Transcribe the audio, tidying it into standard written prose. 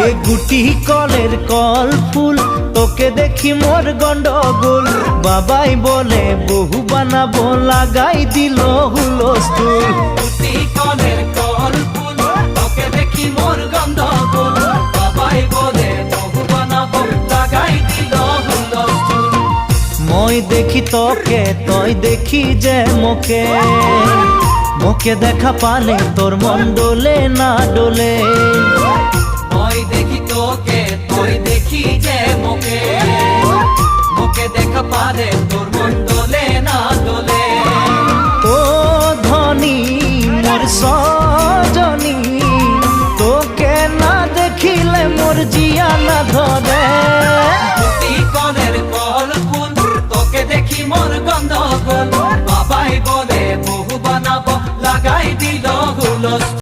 এ গুটি কলের কল ফুল তোকে দেখি মোর গন্ডগোল বাবাই বলে বহু বানাবো লাগাই দিল হুলস্থুল গুটি কলের কল ফুল তোকে দেখি মোর গন্ডগোল বাবাই বলে বহু বানাবো লাগাই দিল হুলস্থুল মই দেখি তোকে তই দেখি যে মোকে মোকে দেখা পালে তোর মন ডোলে না ডোলে মই দেখি তোকে তুই দেখি যে মোকে মোকে দেখা পারে তোর মন